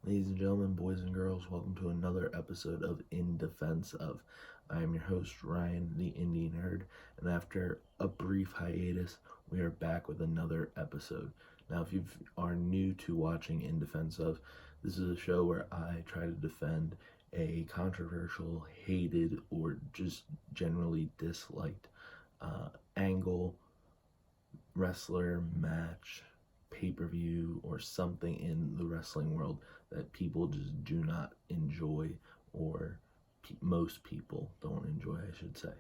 Ladies and gentlemen, boys and girls, welcome to another episode of In Defense of. I am your host, Ryan, the Indie Nerd, and after a brief hiatus, we are back with another episode. Now, if you are new to watching In Defense of, this is a show where I try to defend a controversial, hated, or just generally disliked angle, wrestler, match, pay-per-view, or something in the wrestling world that people just do not enjoy, or most people don't enjoy, I should say.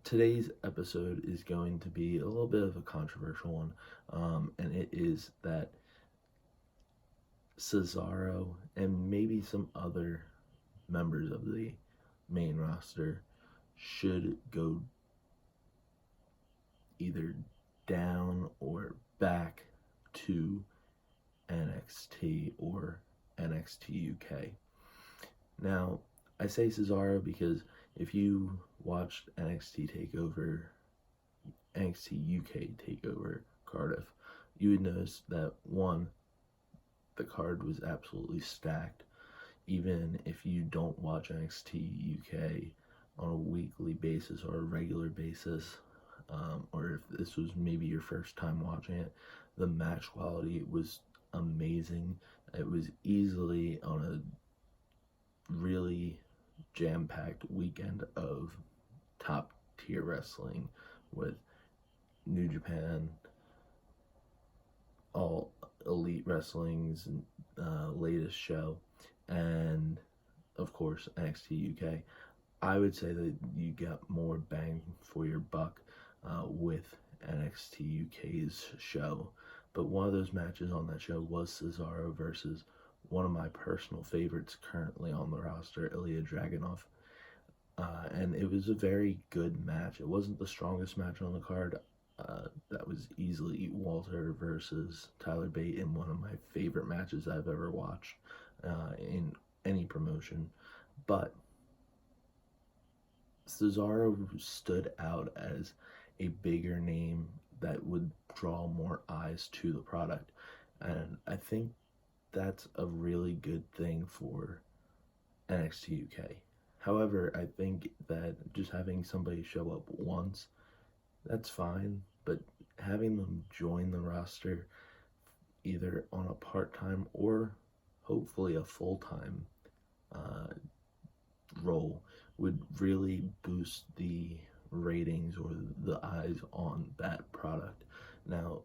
Today's episode is going to be a little bit of a controversial one, and it is that Cesaro and maybe some other members of the main roster should go either down or back to NXT or NXT UK. Now, I say Cesaro because if you watched NXT UK Takeover Cardiff, you would notice that one, the card was absolutely stacked. Even if you don't watch NXT UK on a weekly basis or a regular basis, or if this was maybe your first time watching it, the match quality was amazing. It was easily on a really jam-packed weekend of top tier wrestling with New Japan, All Elite Wrestling's latest show, and of course NXT UK. I would say that you got more bang for your buck with NXT UK's show. But one of those matches on that show was Cesaro versus one of my personal favorites currently on the roster, Ilya Dragunov. And it was a very good match. It wasn't the strongest match on the card. That was easily Walter versus Tyler Bate in one of my favorite matches I've ever watched in any promotion. But Cesaro stood out as a bigger name that would draw more eyes to the product. And I think that's a really good thing for NXT UK. However, I think that just having somebody show up once, that's fine, but having them join the roster either on a part-time or hopefully a full-time role would really boost the ratings or the eyes on that product. Now,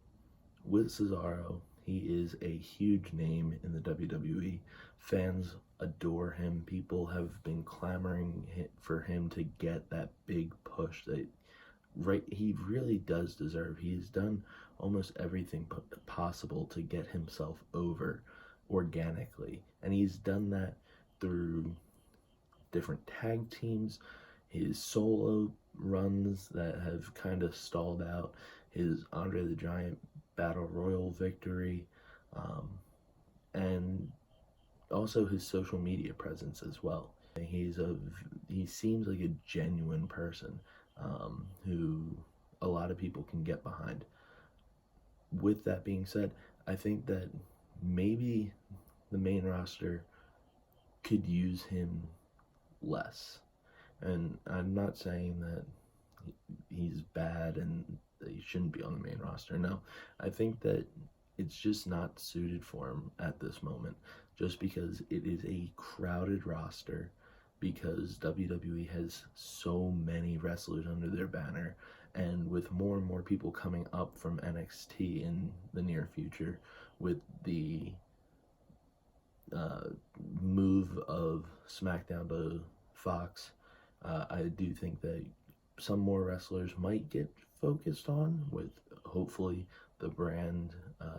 with Cesaro, he is a huge name in the WWE. Fans adore him. People have been clamoring for him to get that big push that he really does deserve. He's done almost everything possible to get himself over organically, and he's done that through different tag teams, his solo runs that have kind of stalled out, his Andre the Giant Battle Royal victory, and also his social media presence as well. He seems like a genuine person who a lot of people can get behind. With that being said, I think that maybe the main roster could use him less. And I'm not saying that he's bad and that he shouldn't be on the main roster. No, I think that it's just not suited for him at this moment, just because it is a crowded roster, because WWE has so many wrestlers under their banner, and with more and more people coming up from NXT in the near future, with the move of SmackDown to Fox, I do think that some more wrestlers might get focused on, with hopefully the brand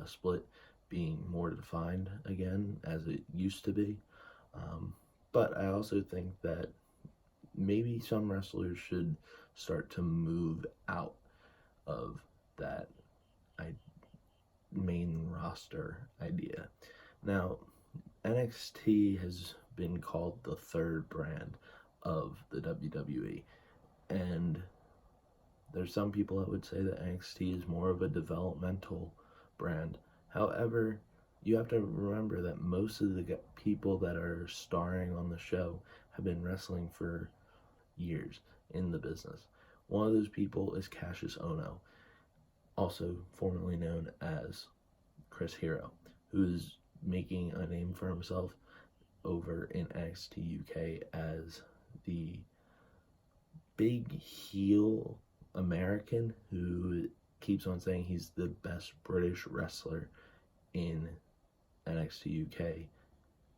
split being more defined again as it used to be. But I also think that maybe some wrestlers should start to move out of that main roster idea. Now, NXT has been called the third brand of the WWE, and there's some people that would say that NXT is more of a developmental brand. However, you have to remember that most of the people that are starring on the show have been wrestling for years in the business. One of those people is Cassius Ohno, also formerly known as Chris Hero, who's making a name for himself over in NXT UK as the big heel American who keeps on saying he's the best British wrestler in NXT UK,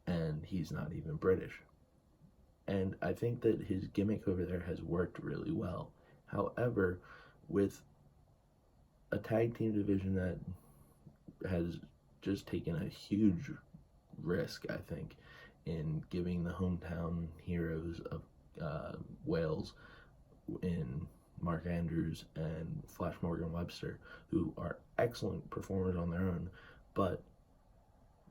and he's not even British. And I think that his gimmick over there has worked really well. However, with a tag team division that has just taken a huge risk, I think, in giving the hometown heroes of Wales in Mark Andrews and Flash Morgan Webster, who are excellent performers on their own, but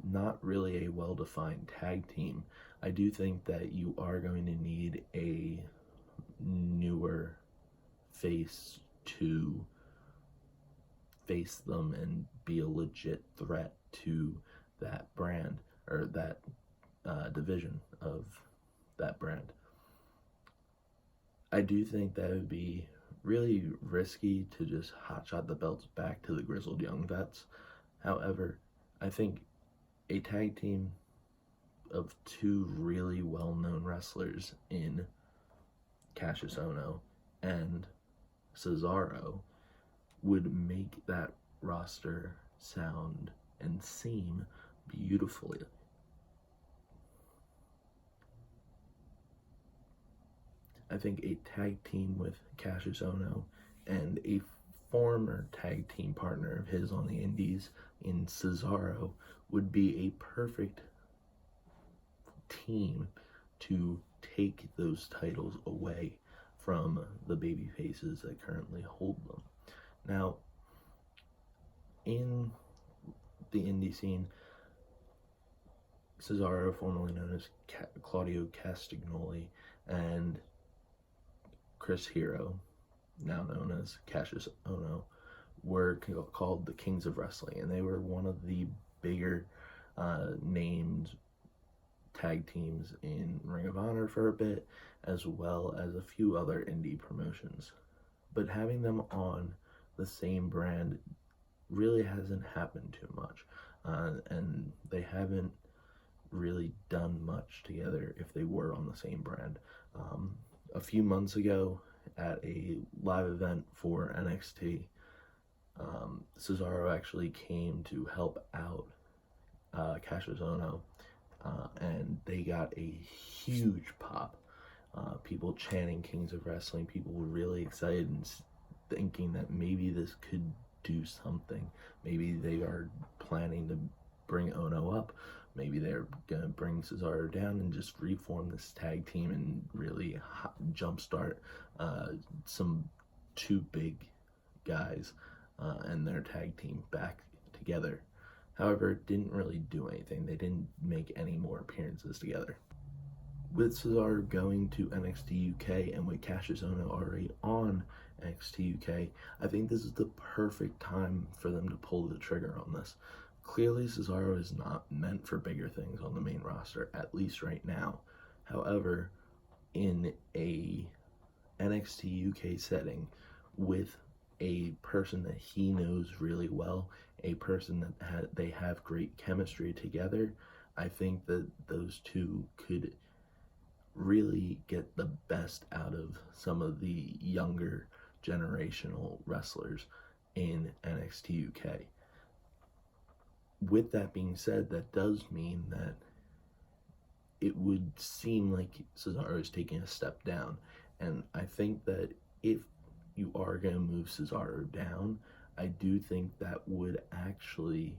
not really a well-defined tag team. I do think that you are going to need a newer face to face them and be a legit threat to that brand, or that division of that brand. I do think that it would be really risky to just hotshot the belts back to the Grizzled Young Vets. However, I think a tag team of two really well-known wrestlers in Cassius Ohno and Cesaro would make that roster sound and seem beautifully. I think a tag team with Cassius Ohno and a former tag team partner of his on the indies in Cesaro would be a perfect team to take those titles away from the baby faces that currently hold them. Now, in the indie scene, Cesaro, formerly known as Claudio Castagnoli, and Chris Hero, now known as Cassius Ohno, were called the Kings of Wrestling, and they were one of the bigger named tag teams in Ring of Honor for a bit, as well as a few other indie promotions. But having them on the same brand really hasn't happened too much, and they haven't really done much together if they were on the same brand. A few months ago at a live event for NXT, Cesaro actually came to help out Cassius Ohno, and they got a huge pop. People chanting Kings of Wrestling, people were really excited and thinking that maybe this could do something. Maybe they are planning to bring Ohno up. Maybe they're going to bring Cesaro down and just reform this tag team and really jumpstart some two big guys and their tag team back together. However, it didn't really do anything. They didn't make any more appearances together. With Cesaro going to NXT UK and with Cassius Ohno already on NXT UK, I think this is the perfect time for them to pull the trigger on this. Clearly, Cesaro is not meant for bigger things on the main roster, at least right now. However, in a NXT UK setting with a person that he knows really well, a person that they have great chemistry together, I think that those two could really get the best out of some of the younger generational wrestlers in NXT UK. With that being said, that does mean that it would seem like Cesaro is taking a step down. And I think that if you are going to move Cesaro down, I do think that would actually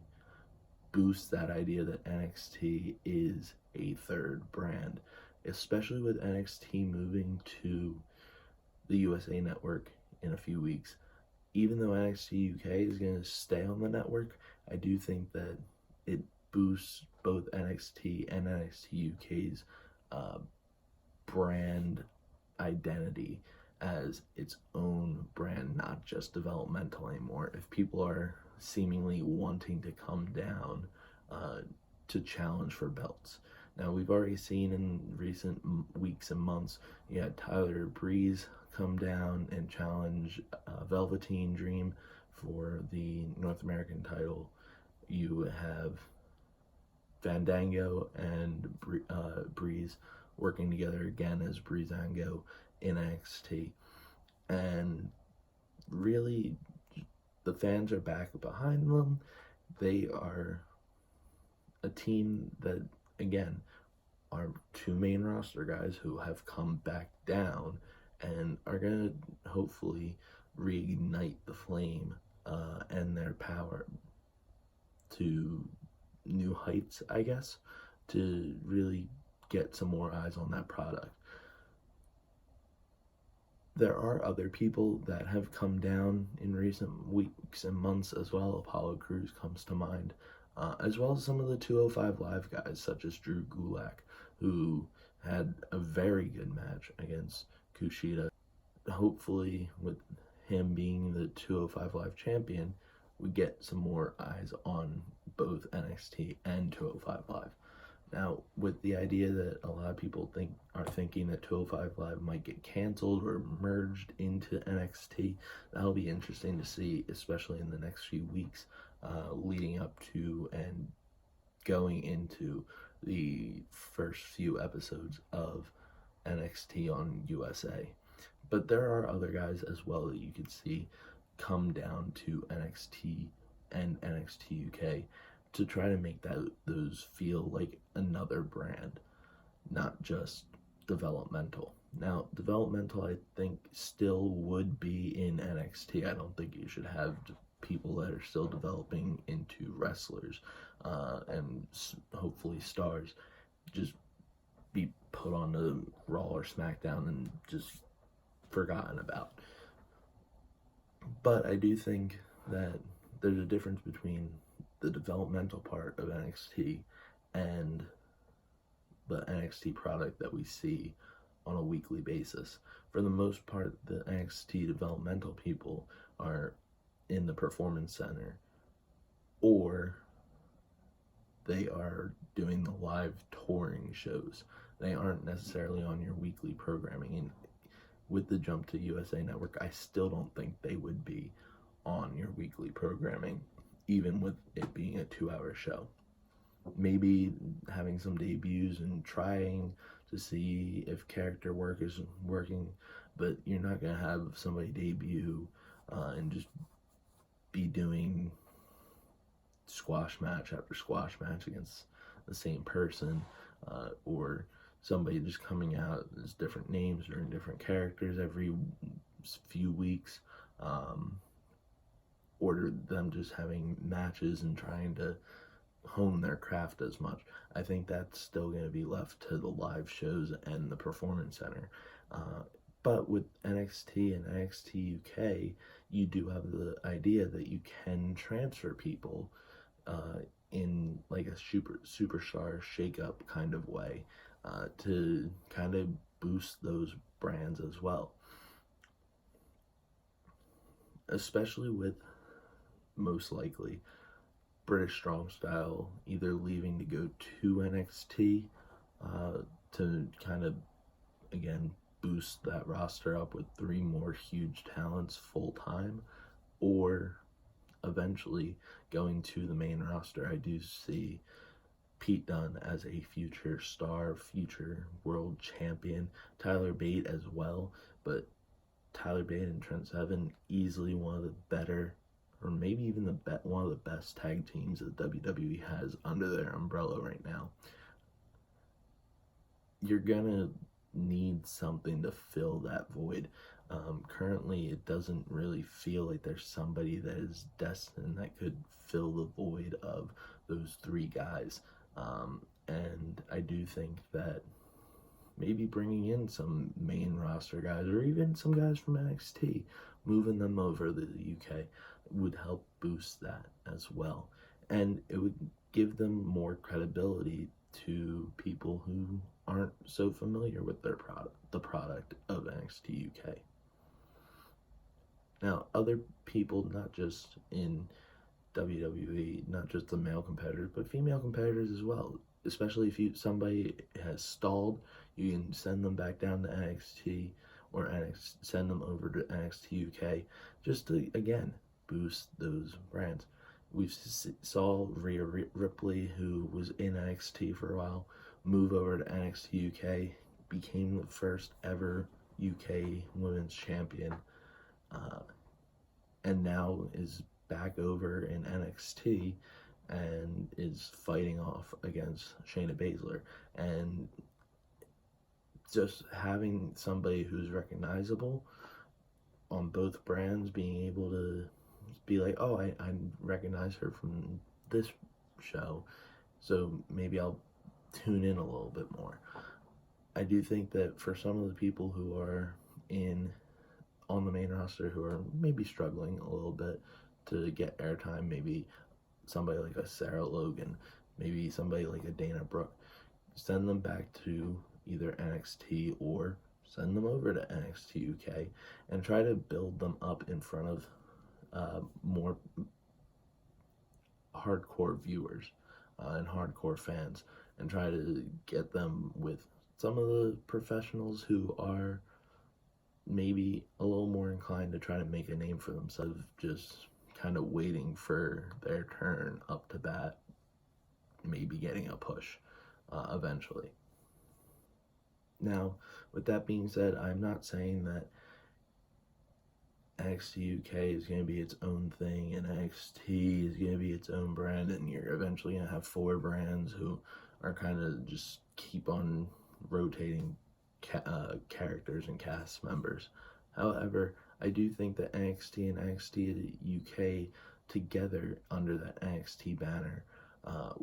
boost that idea that NXT is a third brand, especially with NXT moving to the USA Network in a few weeks. Even though NXT UK is going to stay on the network, I do think that it boosts both NXT and NXT UK's brand identity as its own brand, not just developmental anymore. If people are seemingly wanting to come down to challenge for belts. Now, we've already seen in recent weeks and months, you had Tyler Breeze come down and challenge Velveteen Dream for the North American title. You have Fandango and Breeze working together again as Breezango in NXT. And really, the fans are back behind them. They are a team that, again, are two main roster guys who have come back down and are going to hopefully reignite the flame and their power to new heights, I guess, to really get some more eyes on that product. There are other people that have come down in recent weeks and months as well. Apollo Crews comes to mind, as well as some of the 205 Live guys, such as Drew Gulak, who had a very good match against Kushida. Hopefully, with him being the 205 Live champion, we get some more eyes on both NXT and 205 Live. Now, with the idea that a lot of people are thinking that 205 Live might get canceled or merged into NXT, that'll be interesting to see, especially in the next few weeks, leading up to and going into the first few episodes of NXT on USA. But there are other guys as well that you could see come down to NXT and NXT UK to try to make those feel like another brand, not just developmental. Now, developmental, I think, still would be in NXT. I don't think you should have people that are still developing into wrestlers and hopefully stars just be put on the Raw or SmackDown and just forgotten about. But I do think that there's a difference between the developmental part of NXT and the NXT product that we see on a weekly basis. For the most part, the NXT developmental people are in the Performance Center, or they are doing the live touring shows. They aren't necessarily on your weekly programming. And with the jump to USA Network, I still don't think they would be on your weekly programming, even with it being a 2-hour show. Maybe having some debuts and trying to see if character work is working, but you're not going to have somebody debut and just be doing squash match after squash match against the same person, or somebody just coming out as different names or in different characters every few weeks, or them just having matches and trying to hone their craft as much. I think that's still going to be left to the live shows and the Performance Center. But with NXT and NXT UK, you do have the idea that you can transfer people in like a superstar shake-up kind of way to kind of boost those brands as well. Especially with, most likely, British Strong Style either leaving to go to NXT to kind of, again, boost that roster up with 3 more huge talents full time, or eventually going to the main roster. I do see Pete Dunne as a future star, future world champion, Tyler Bate as well, but Tyler Bate and Trent Seven, easily one of the better, or maybe even one of the best tag teams that WWE has under their umbrella right now. You're gonna need something to fill that void. Currently, it doesn't really feel like there's somebody that is destined that could fill the void of those 3 guys. And I do think that maybe bringing in some main roster guys, or even some guys from NXT, moving them over to the UK would help boost that as well. And it would give them more credibility to people who aren't so familiar with their the product of NXT UK. Now, other people, not just in WWE, not just the male competitors, but female competitors as well. Especially if somebody has stalled, you can send them back down to NXT or send them over to NXT UK just to, again, boost those brands. We saw Rhea Ripley, who was in NXT for a while, move over to NXT UK, became the first ever UK Women's Champion, and now is back over in NXT and is fighting off against Shayna Baszler. And just having somebody who's recognizable on both brands, being able to be like, oh, I recognize her from this show, so maybe I'll tune in a little bit more. I do think that for some of the people who are on the main roster who are maybe struggling a little bit to get airtime, maybe somebody like a Sarah Logan, maybe somebody like a Dana Brooke, send them back to either NXT or send them over to NXT UK and try to build them up in front of more hardcore viewers and hardcore fans, and try to get them with some of the professionals who are maybe a little more inclined to try to make a name for themselves, just kind of waiting for their turn up to bat, maybe getting a push eventually. Now, with that being said, I'm not saying that NXT UK is going to be its own thing and NXT is going to be its own brand, and you're eventually going to have 4 brands who are kind of just keep on rotating characters and cast members. However, I do think that NXT and NXT UK together under that NXT banner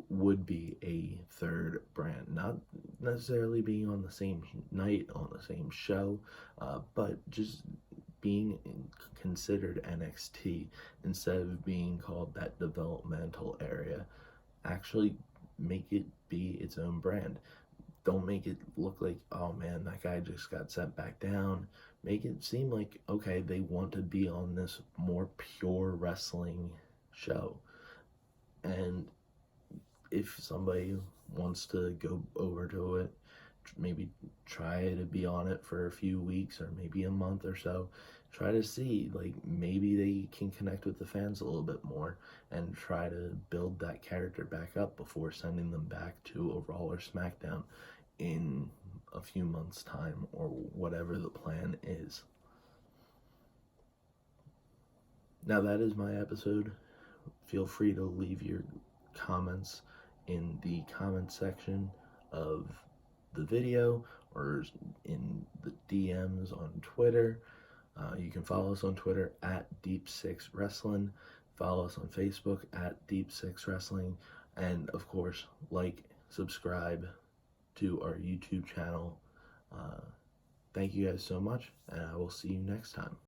would be a third brand, not necessarily being on the same night on the same show, but just being considered NXT instead of being called that developmental area. Actually make it be its own brand. Don't make it look like, oh man, that guy just got sent back down. Make it seem like, okay, they want to be on this more pure wrestling show. And if somebody wants to go over to it, maybe try to be on it for a few weeks or maybe a month or so. Try to see, like, maybe they can connect with the fans a little bit more and try to build that character back up before sending them back to a Raw or SmackDown in a few months' time or whatever the plan is. Now, that is my episode. Feel free to leave your comments in the comment section of the video or in the DMs on Twitter. You can follow us on Twitter at Deep6Wrestling. Follow us on Facebook at Deep6Wrestling. And of course, subscribe to our YouTube channel. Thank you guys so much, and I will see you next time.